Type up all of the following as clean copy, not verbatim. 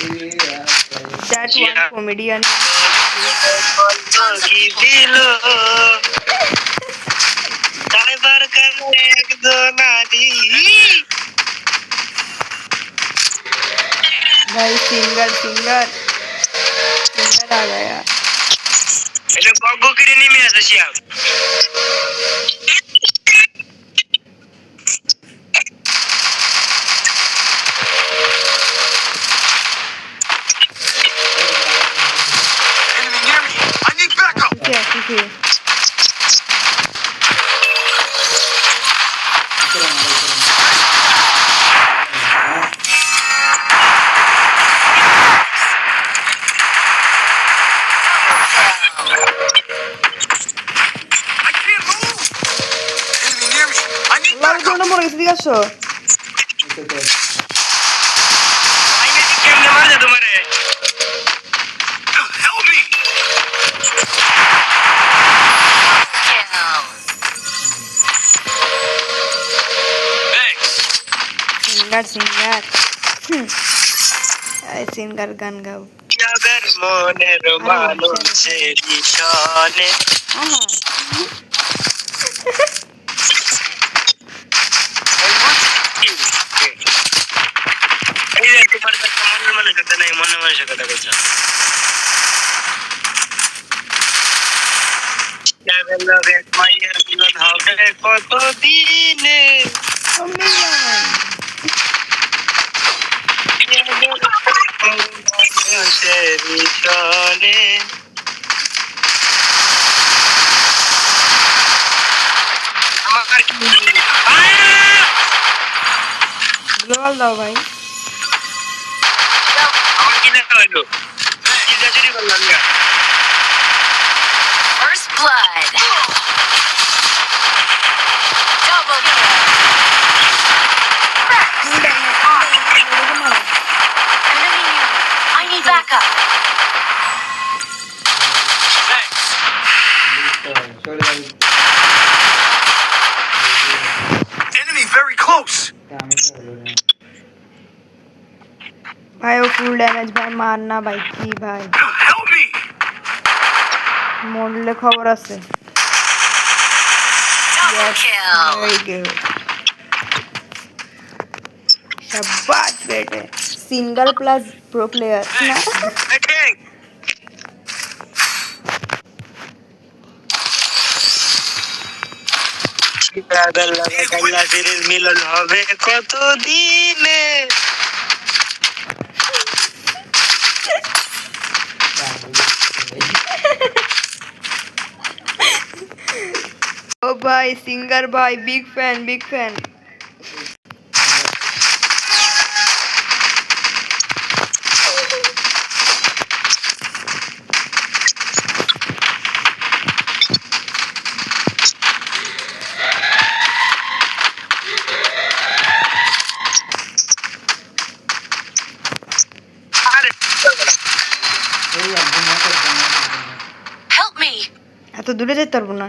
That one comedian. भाई singer आ गया એટલે ગોગો કરીને મે હશે આપ enemy near me I need backup ठीक है দিগাছো আইনে কেমনে মারছে তোমারে help me सिंगर गान गाओ जागर मोनेर মানুষে দিশনে তোমার কাছে মনে কথা নাই মনে কথা কইছো যাবে লগে মাইয়ার মিলন হবে কত দিনে গ্লোবাল দাও ভাই আমার কি দেখা হলো কি জাজুরি বললাম না First blood. Double kill. Enemy near me. I need backup. Thanks. Enemy very close. भाई वो फुल डैमेज भाई मारना भाई की भाई Help me. মরলে খবর আছে Double kill. very good शाबाश बेटे सिंगल प्लस प्रो प्लेयर ना Okay. যাবে লগে কাইলা সিরিজ মিলন হবে কত দিনে ओ भाई सिंगर भाई बिग फैन Help me. এত দূরে যেতে পারবো না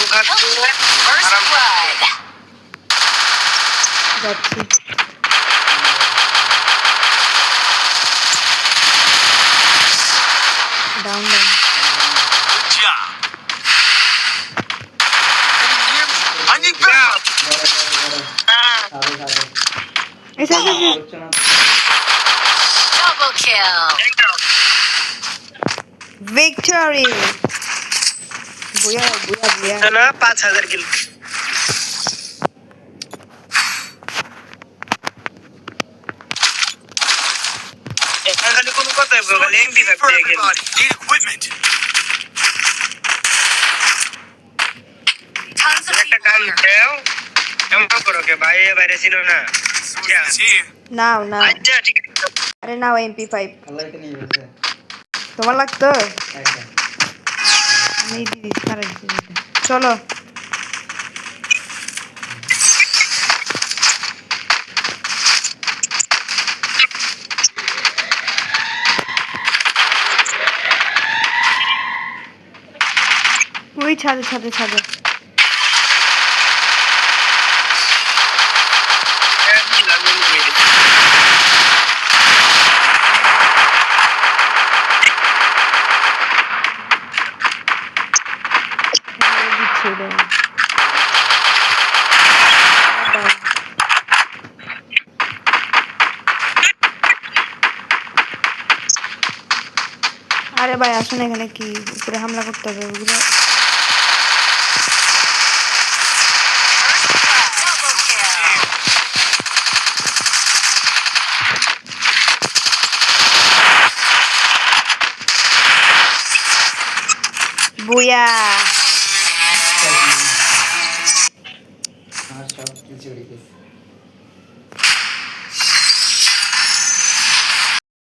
First blood. যাচ্ছি down Good job. I need backup. ऐसा Double kill. victory बुया चलो 5000 किलो खाली कोन কথা বলে এমপি ফ্যাক্টরি গেল need equipment Tons of একটা people কাম here. দাও এমন করো কে ভাই বাইরে ছিল না নাও আচ্ছা ঠিক আছে আরে নাও MP5 তোমার লাগতো আমি দিদি সারা দিচ্ছি চলো ওই ছাদে ছেড়ে আরে ভাই আসুন এখানে কি উপরে হামলা করতে হবে ওগুলো Double kill. বুয়া